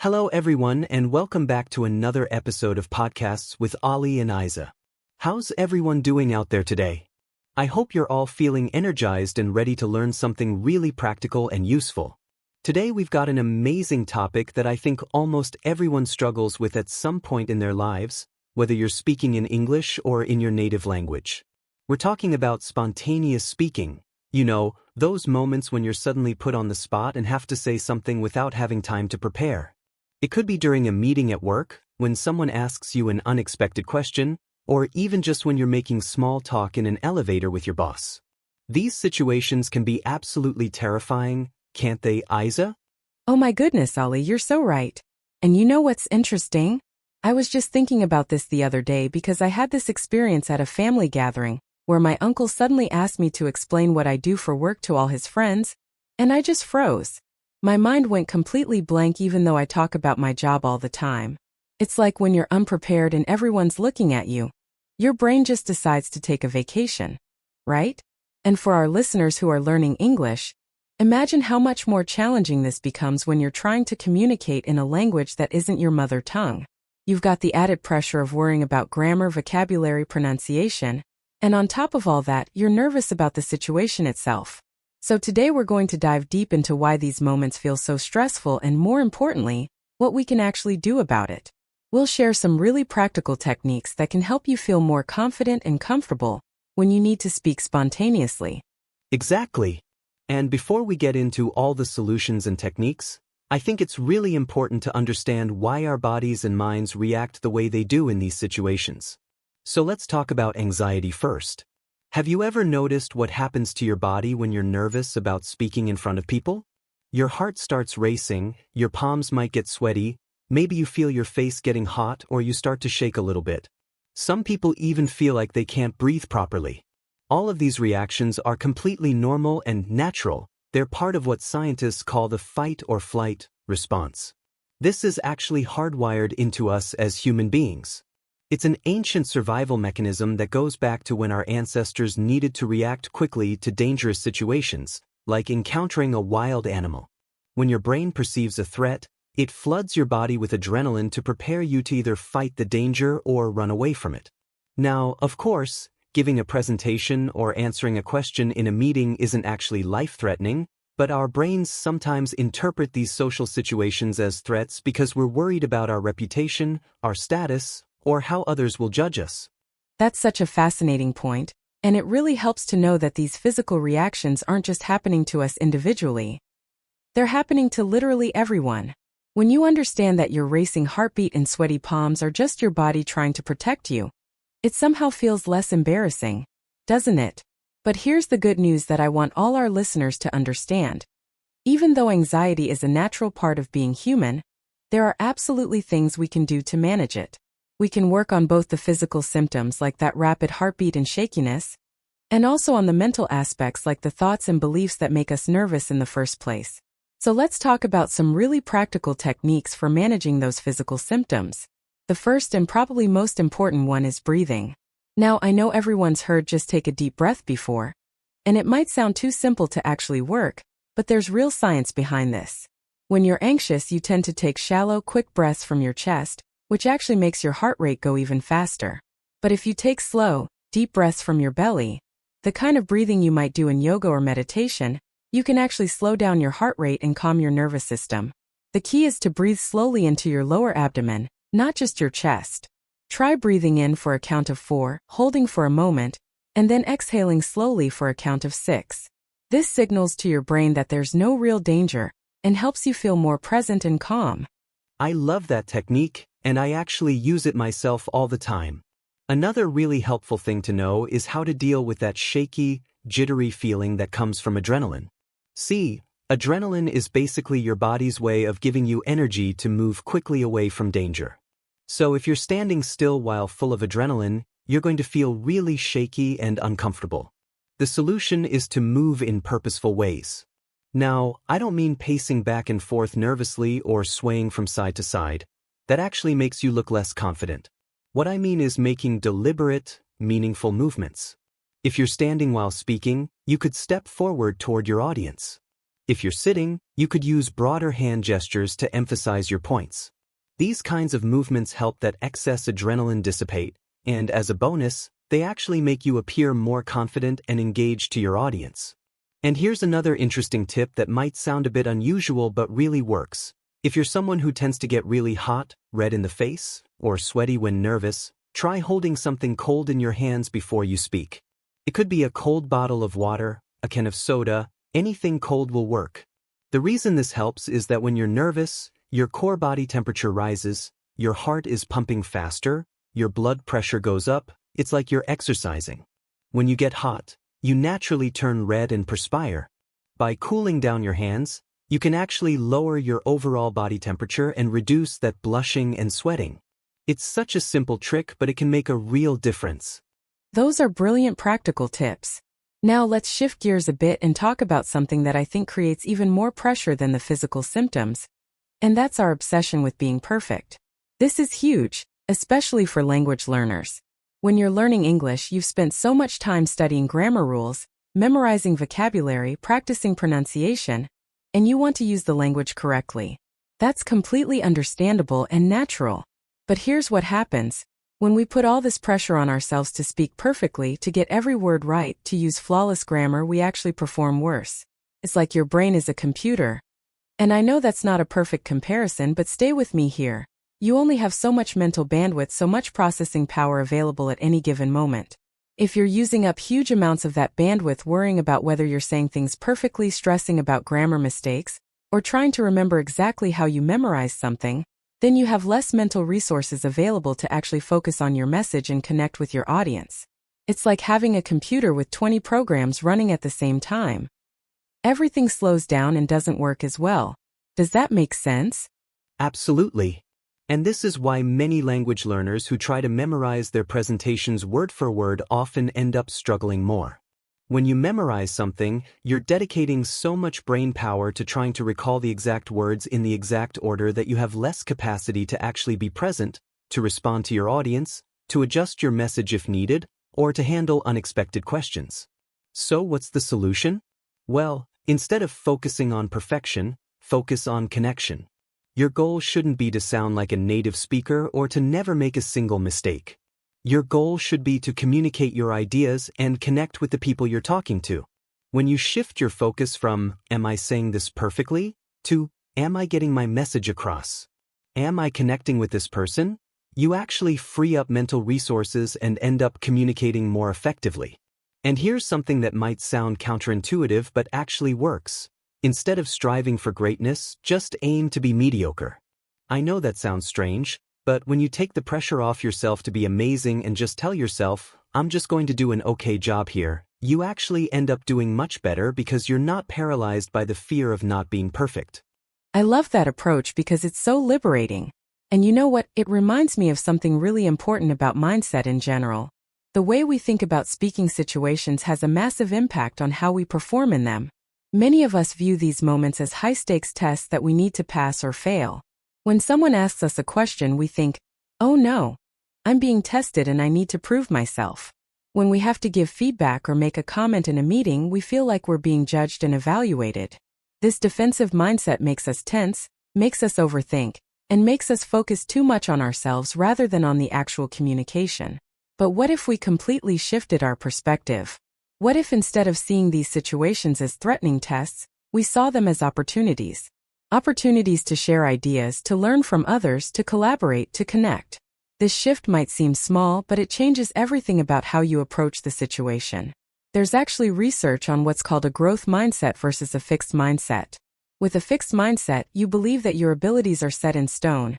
Hello everyone and welcome back to another episode of Podcasts with Ali and Aiza. How's everyone doing out there today? I hope you're all feeling energized and ready to learn something really practical and useful. Today we've got an amazing topic that I think almost everyone struggles with at some point in their lives, whether you're speaking in English or in your native language. We're talking about spontaneous speaking. You know, those moments when you're suddenly put on the spot and have to say something without having time to prepare. It could be during a meeting at work, when someone asks you an unexpected question, or even just when you're making small talk in an elevator with your boss. These situations can be absolutely terrifying, can't they, Aiza? Oh my goodness, Ali, you're so right. And you know what's interesting? I was just thinking about this the other day because I had this experience at a family gathering where my uncle suddenly asked me to explain what I do for work to all his friends, and I just froze. My mind went completely blank even though I talk about my job all the time. It's like when you're unprepared and everyone's looking at you. Your brain just decides to take a vacation, right? And for our listeners who are learning English, imagine how much more challenging this becomes when you're trying to communicate in a language that isn't your mother tongue. You've got the added pressure of worrying about grammar, vocabulary, pronunciation, and on top of all that, you're nervous about the situation itself. So today we're going to dive deep into why these moments feel so stressful and, more importantly, what we can actually do about it. We'll share some really practical techniques that can help you feel more confident and comfortable when you need to speak spontaneously. Exactly. And before we get into all the solutions and techniques, I think it's really important to understand why our bodies and minds react the way they do in these situations. So let's talk about anxiety first. Have you ever noticed what happens to your body when you're nervous about speaking in front of people? Your heart starts racing, your palms might get sweaty, maybe you feel your face getting hot or you start to shake a little bit. Some people even feel like they can't breathe properly. All of these reactions are completely normal and natural. They're part of what scientists call the fight or flight response. This is actually hardwired into us as human beings. It's an ancient survival mechanism that goes back to when our ancestors needed to react quickly to dangerous situations, like encountering a wild animal. When your brain perceives a threat, it floods your body with adrenaline to prepare you to either fight the danger or run away from it. Now, of course, giving a presentation or answering a question in a meeting isn't actually life-threatening, but our brains sometimes interpret these social situations as threats because we're worried about our reputation, our status, or how others will judge us. That's such a fascinating point, and it really helps to know that these physical reactions aren't just happening to us individually. They're happening to literally everyone. When you understand that your racing heartbeat and sweaty palms are just your body trying to protect you, it somehow feels less embarrassing, doesn't it? But here's the good news that I want all our listeners to understand. Even though anxiety is a natural part of being human, there are absolutely things we can do to manage it. We can work on both the physical symptoms like that rapid heartbeat and shakiness, and also on the mental aspects like the thoughts and beliefs that make us nervous in the first place. So let's talk about some really practical techniques for managing those physical symptoms. The first and probably most important one is breathing. Now, I know everyone's heard just take a deep breath before, and it might sound too simple to actually work, but there's real science behind this. When you're anxious, you tend to take shallow, quick breaths from your chest, which actually makes your heart rate go even faster. But if you take slow, deep breaths from your belly, the kind of breathing you might do in yoga or meditation, you can actually slow down your heart rate and calm your nervous system. The key is to breathe slowly into your lower abdomen, not just your chest. Try breathing in for a count of 4, holding for a moment, and then exhaling slowly for a count of 6. This signals to your brain that there's no real danger and helps you feel more present and calm. I love that technique, and I actually use it myself all the time. Another really helpful thing to know is how to deal with that shaky, jittery feeling that comes from adrenaline. See, adrenaline is basically your body's way of giving you energy to move quickly away from danger. So if you're standing still while full of adrenaline, you're going to feel really shaky and uncomfortable. The solution is to move in purposeful ways. Now, I don't mean pacing back and forth nervously or swaying from side to side. That actually makes you look less confident. What I mean is making deliberate, meaningful movements. If you're standing while speaking, you could step forward toward your audience. If you're sitting, you could use broader hand gestures to emphasize your points. These kinds of movements help that excess adrenaline dissipate, and as a bonus, they actually make you appear more confident and engaged to your audience. And here's another interesting tip that might sound a bit unusual but really works. If you're someone who tends to get really hot, red in the face, or sweaty when nervous, try holding something cold in your hands before you speak. It could be a cold bottle of water, a can of soda, anything cold will work. The reason this helps is that when you're nervous, your core body temperature rises, your heart is pumping faster, your blood pressure goes up, it's like you're exercising. When you get hot, you naturally turn red and perspire. By cooling down your hands, you can actually lower your overall body temperature and reduce that blushing and sweating. It's such a simple trick, but it can make a real difference. Those are brilliant practical tips. Now let's shift gears a bit and talk about something that I think creates even more pressure than the physical symptoms. And that's our obsession with being perfect. This is huge, especially for language learners. When you're learning English, you've spent so much time studying grammar rules, memorizing vocabulary, practicing pronunciation, and you want to use the language correctly. That's completely understandable and natural. But here's what happens. When we put all this pressure on ourselves to speak perfectly, to get every word right, to use flawless grammar, we actually perform worse. It's like your brain is a computer. And I know that's not a perfect comparison, but stay with me here. You only have so much mental bandwidth, so much processing power available at any given moment. If you're using up huge amounts of that bandwidth worrying about whether you're saying things perfectly, stressing about grammar mistakes, or trying to remember exactly how you memorize something, then you have less mental resources available to actually focus on your message and connect with your audience. It's like having a computer with 20 programs running at the same time. Everything slows down and doesn't work as well. Does that make sense? Absolutely. And this is why many language learners who try to memorize their presentations word for word often end up struggling more. When you memorize something, you're dedicating so much brain power to trying to recall the exact words in the exact order that you have less capacity to actually be present, to respond to your audience, to adjust your message if needed, or to handle unexpected questions. So what's the solution? Well, instead of focusing on perfection, focus on connection. Your goal shouldn't be to sound like a native speaker or to never make a single mistake. Your goal should be to communicate your ideas and connect with the people you're talking to. When you shift your focus from, "Am I saying this perfectly?" to, "Am I getting my message across? Am I connecting with this person?" you actually free up mental resources and end up communicating more effectively. And here's something that might sound counterintuitive but actually works. Instead of striving for greatness, just aim to be mediocre. I know that sounds strange, but when you take the pressure off yourself to be amazing and just tell yourself, "I'm just going to do an okay job here," you actually end up doing much better because you're not paralyzed by the fear of not being perfect. I love that approach because it's so liberating. And you know what? It reminds me of something really important about mindset in general. The way we think about speaking situations has a massive impact on how we perform in them. Many of us view these moments as high-stakes tests that we need to pass or fail. When someone asks us a question, we think, "Oh no, I'm being tested and I need to prove myself." When we have to give feedback or make a comment in a meeting, we feel like we're being judged and evaluated. This defensive mindset makes us tense, makes us overthink, and makes us focus too much on ourselves rather than on the actual communication. But what if we completely shifted our perspective? What if instead of seeing these situations as threatening tests, we saw them as opportunities? Opportunities to share ideas, to learn from others, to collaborate, to connect. This shift might seem small, but it changes everything about how you approach the situation. There's actually research on what's called a growth mindset versus a fixed mindset. With a fixed mindset, you believe that your abilities are set in stone.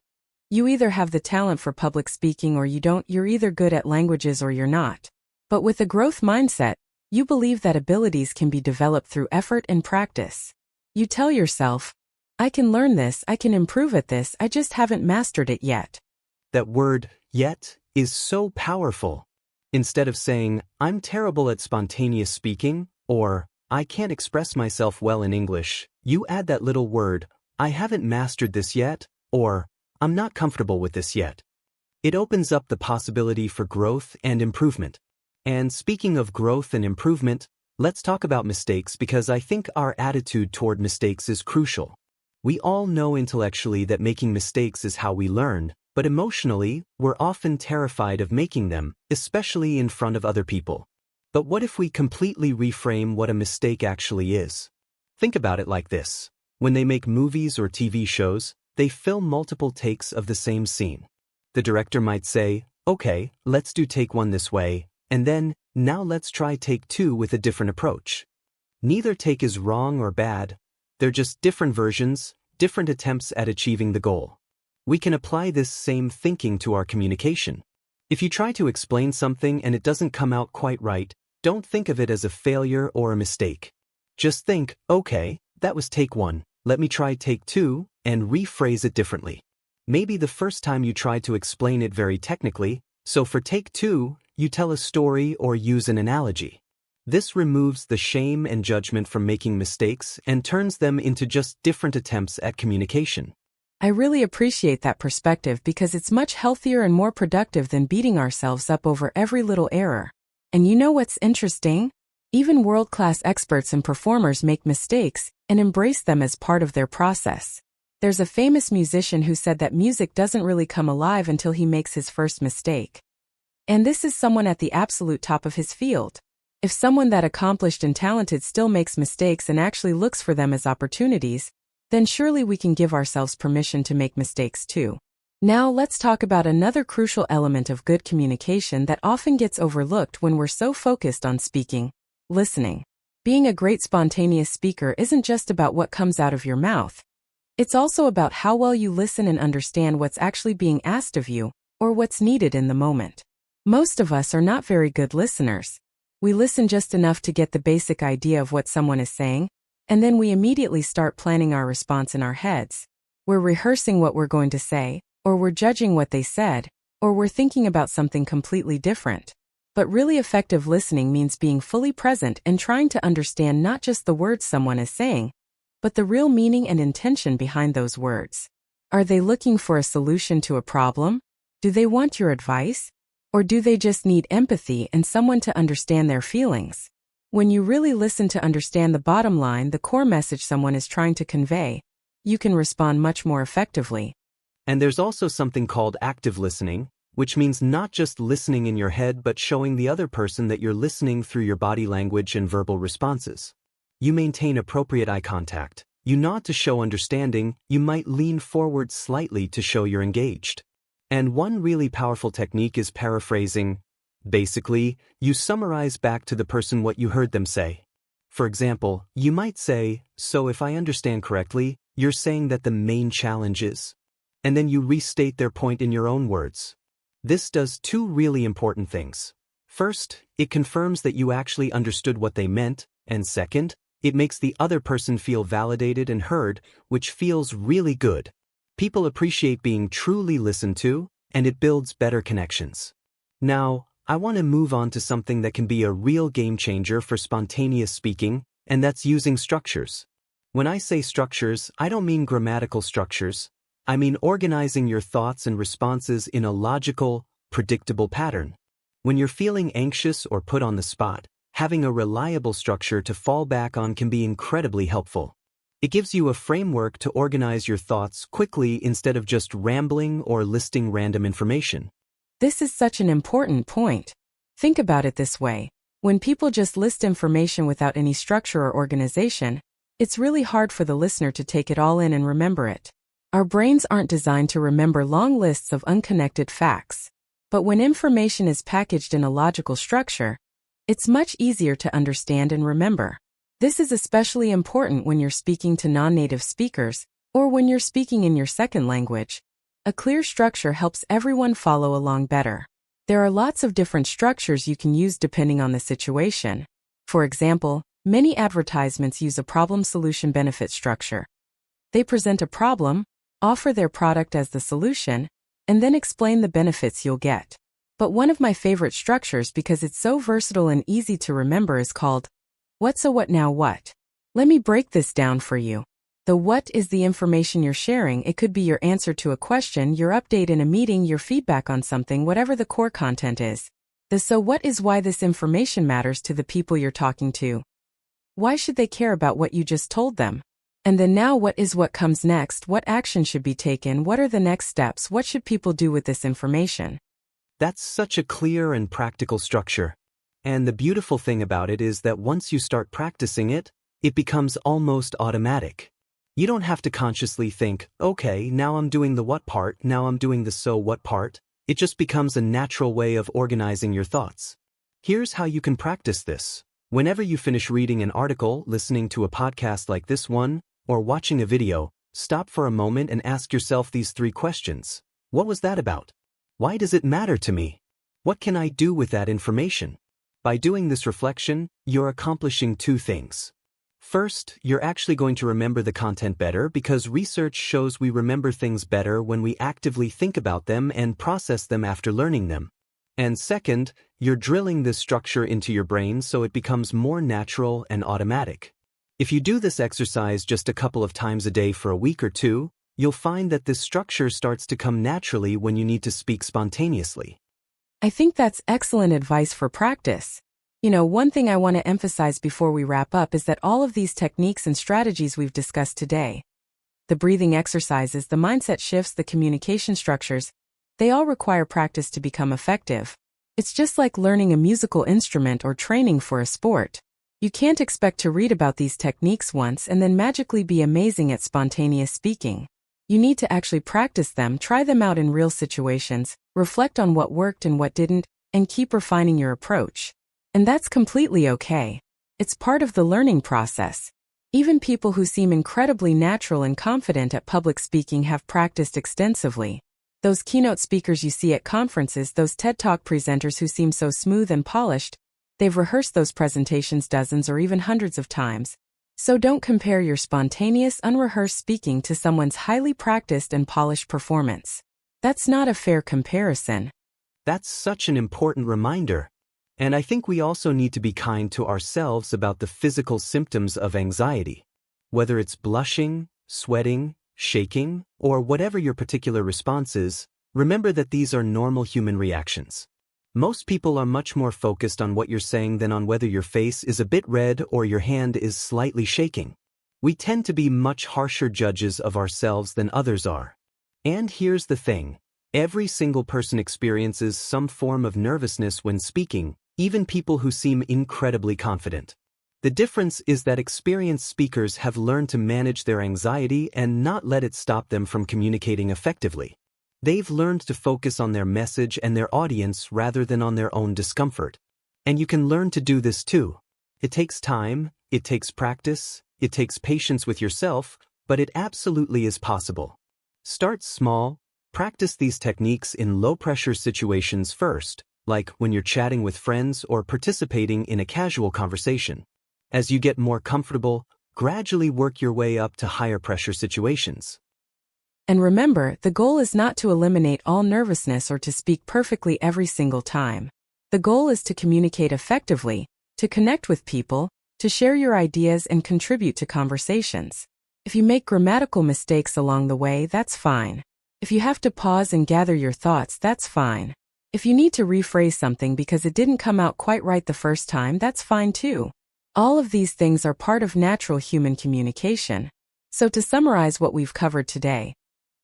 You either have the talent for public speaking or you don't, you're either good at languages or you're not. But with a growth mindset, you believe that abilities can be developed through effort and practice. You tell yourself, "I can learn this, I can improve at this, I just haven't mastered it yet." That word, "yet," is so powerful. Instead of saying, "I'm terrible at spontaneous speaking," or "I can't express myself well in English," you add that little word, "I haven't mastered this yet," or "I'm not comfortable with this yet." It opens up the possibility for growth and improvement. And speaking of growth and improvement, Let's talk about mistakes because I think our attitude toward mistakes is crucial. We all know intellectually that making mistakes is how we learn, but emotionally, we're often terrified of making them, especially in front of other people. But what if we completely reframe what a mistake actually is? Think about it like this. When they make movies or TV shows, they film multiple takes of the same scene. The director might say, "Okay, let's do take 1 this way, and then, now let's try take 2 with a different approach." Neither take is wrong or bad. They're just different versions, different attempts at achieving the goal. We can apply this same thinking to our communication. If you try to explain something and it doesn't come out quite right, don't think of it as a failure or a mistake. Just think, okay, that was take 1, let me try take 2, and rephrase it differently. Maybe the first time you tried to explain it very technically, so for take 2, you tell a story or use an analogy. This removes the shame and judgment from making mistakes and turns them into just different attempts at communication. I really appreciate that perspective because it's much healthier and more productive than beating ourselves up over every little error. And you know what's interesting? Even world-class experts and performers make mistakes and embrace them as part of their process. There's a famous musician who said that music doesn't really come alive until he makes his first mistake. And this is someone at the absolute top of his field. If someone that accomplished and talented still makes mistakes and actually looks for them as opportunities, then surely we can give ourselves permission to make mistakes too. Now let's talk about another crucial element of good communication that often gets overlooked when we're so focused on speaking: listening. Being a great spontaneous speaker isn't just about what comes out of your mouth. It's also about how well you listen and understand what's actually being asked of you, or what's needed in the moment. Most of us are not very good listeners. We listen just enough to get the basic idea of what someone is saying, and then we immediately start planning our response in our heads. We're rehearsing what we're going to say, or we're judging what they said, or we're thinking about something completely different. But really effective listening means being fully present and trying to understand not just the words someone is saying, but the real meaning and intention behind those words. Are they looking for a solution to a problem? Do they want your advice? Or do they just need empathy and someone to understand their feelings? When you really listen to understand the bottom line, the core message someone is trying to convey, you can respond much more effectively. And there's also something called active listening, which means not just listening in your head but showing the other person that you're listening through your body language and verbal responses. You maintain appropriate eye contact. You nod to show understanding. You might lean forward slightly to show you're engaged. And one really powerful technique is paraphrasing. Basically, you summarize back to the person what you heard them say. For example, you might say, "So if I understand correctly, you're saying that the main challenge is..." And then you restate their point in your own words. This does 2 really important things. First, it confirms that you actually understood what they meant, and second, it makes the other person feel validated and heard, which feels really good. People appreciate being truly listened to, and it builds better connections. Now, I want to move on to something that can be a real game changer for spontaneous speaking, and that's using structures. When I say structures, I don't mean grammatical structures. I mean organizing your thoughts and responses in a logical, predictable pattern. When you're feeling anxious or put on the spot, having a reliable structure to fall back on can be incredibly helpful. It gives you a framework to organize your thoughts quickly instead of just rambling or listing random information. This is such an important point. Think about it this way. When people just list information without any structure or organization, it's really hard for the listener to take it all in and remember it. Our brains aren't designed to remember long lists of unconnected facts. But when information is packaged in a logical structure, it's much easier to understand and remember. This is especially important when you're speaking to non-native speakers, or when you're speaking in your second language. A clear structure helps everyone follow along better. There are lots of different structures you can use depending on the situation. For example, many advertisements use a problem-solution-benefit structure. They present a problem, offer their product as the solution, and then explain the benefits you'll get. But one of my favorite structures because it's so versatile and easy to remember is called "What so what now what?" Let me break this down for you. The what is the information you're sharing. It could be your answer to a question, your update in a meeting, your feedback on something, whatever the core content is. The so what is why this information matters to the people you're talking to. Why should they care about what you just told them? And then now what is what comes next, what action should be taken, what are the next steps, what should people do with this information? That's such a clear and practical structure. And the beautiful thing about it is that once you start practicing it, it becomes almost automatic. You don't have to consciously think, okay, now I'm doing the what part, now I'm doing the so what part. It just becomes a natural way of organizing your thoughts. Here's how you can practice this. Whenever you finish reading an article, listening to a podcast like this one, or watching a video, stop for a moment and ask yourself these 3 questions. What was that about? Why does it matter to me? What can I do with that information? By doing this reflection, you're accomplishing 2 things. First, you're actually going to remember the content better because research shows we remember things better when we actively think about them and process them after learning them. And second, you're drilling this structure into your brain so it becomes more natural and automatic. If you do this exercise just a couple of times a day for a week or 2, you'll find that this structure starts to come naturally when you need to speak spontaneously. I think that's excellent advice for practice. One thing I want to emphasize before we wrap up is that all of these techniques and strategies we've discussed today, the breathing exercises, the mindset shifts, the communication structures, they all require practice to become effective. It's just like learning a musical instrument or training for a sport. You can't expect to read about these techniques once and then magically be amazing at spontaneous speaking. You need to actually practice them, try them out in real situations, reflect on what worked and what didn't, and keep refining your approach. And that's completely okay. It's part of the learning process. Even people who seem incredibly natural and confident at public speaking have practiced extensively. Those keynote speakers you see at conferences, those TED Talk presenters who seem so smooth and polished, they've rehearsed those presentations dozens or even hundreds of times. So don't compare your spontaneous, unrehearsed speaking to someone's highly practiced and polished performance. That's not a fair comparison. That's such an important reminder. And I think we also need to be kind to ourselves about the physical symptoms of anxiety. Whether it's blushing, sweating, shaking, or whatever your particular response is, remember that these are normal human reactions. Most people are much more focused on what you're saying than on whether your face is a bit red or your hand is slightly shaking. We tend to be much harsher judges of ourselves than others are. And here's the thing. Every single person experiences some form of nervousness when speaking, even people who seem incredibly confident. The difference is that experienced speakers have learned to manage their anxiety and not let it stop them from communicating effectively. They've learned to focus on their message and their audience rather than on their own discomfort. And you can learn to do this too. It takes time, it takes practice, it takes patience with yourself, but it absolutely is possible. Start small, practice these techniques in low-pressure situations first, like when you're chatting with friends or participating in a casual conversation. As you get more comfortable, gradually work your way up to higher-pressure situations. And remember, the goal is not to eliminate all nervousness or to speak perfectly every single time. The goal is to communicate effectively, to connect with people, to share your ideas and contribute to conversations. If you make grammatical mistakes along the way, that's fine. If you have to pause and gather your thoughts, that's fine. If you need to rephrase something because it didn't come out quite right the first time, that's fine too. All of these things are part of natural human communication. So to summarize what we've covered today,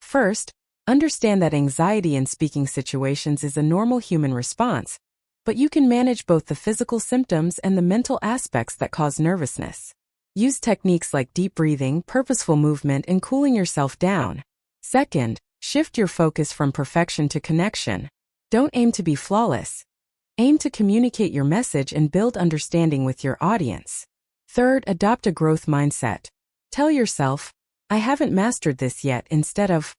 first, understand that anxiety in speaking situations is a normal human response, but you can manage both the physical symptoms and the mental aspects that cause nervousness. Use techniques like deep breathing, purposeful movement, and cooling yourself down. Second, shift your focus from perfection to connection. Don't aim to be flawless. Aim to communicate your message and build understanding with your audience. Third, adopt a growth mindset. Tell yourself, I haven't mastered this yet, instead of,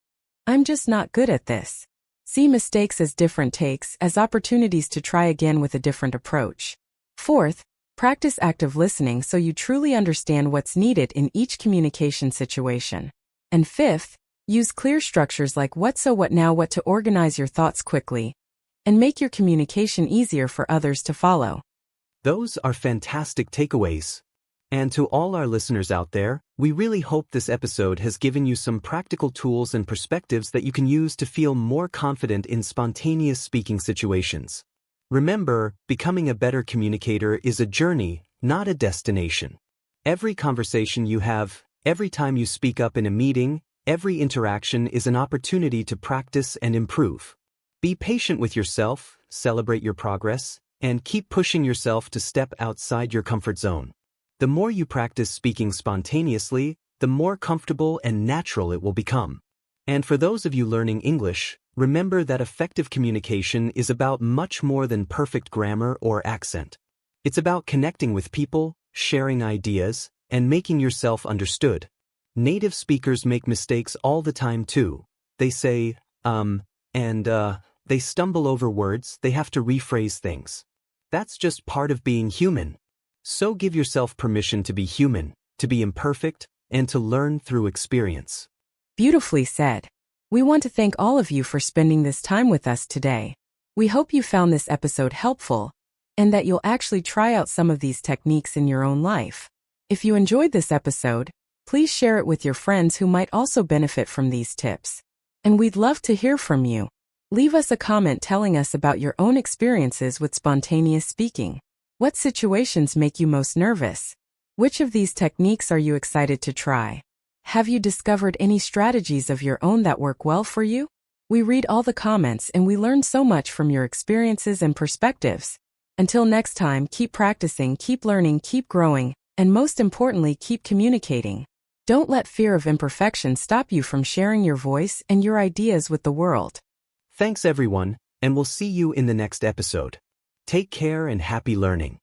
I'm just not good at this. See mistakes as different takes, as opportunities to try again with a different approach. Fourth, practice active listening so you truly understand what's needed in each communication situation. And fifth, use clear structures like what so what now what to organize your thoughts quickly and make your communication easier for others to follow. Those are fantastic takeaways. And to all our listeners out there, we really hope this episode has given you some practical tools and perspectives that you can use to feel more confident in spontaneous speaking situations. Remember, becoming a better communicator is a journey, not a destination. Every conversation you have, every time you speak up in a meeting, every interaction is an opportunity to practice and improve. Be patient with yourself, celebrate your progress, and keep pushing yourself to step outside your comfort zone. The more you practice speaking spontaneously, the more comfortable and natural it will become. And for those of you learning English, remember that effective communication is about much more than perfect grammar or accent. It's about connecting with people, sharing ideas, and making yourself understood. Native speakers make mistakes all the time too. They say, they stumble over words, they have to rephrase things. That's just part of being human. So give yourself permission to be human, to be imperfect, and to learn through experience. Beautifully said. We want to thank all of you for spending this time with us today. We hope you found this episode helpful, and that you'll actually try out some of these techniques in your own life. If you enjoyed this episode, please share it with your friends who might also benefit from these tips. And we'd love to hear from you. Leave us a comment telling us about your own experiences with spontaneous speaking. What situations make you most nervous? Which of these techniques are you excited to try? Have you discovered any strategies of your own that work well for you? We read all the comments and we learn so much from your experiences and perspectives. Until next time, keep practicing, keep learning, keep growing, and most importantly, keep communicating. Don't let fear of imperfection stop you from sharing your voice and your ideas with the world. Thanks everyone, and we'll see you in the next episode. Take care and happy learning.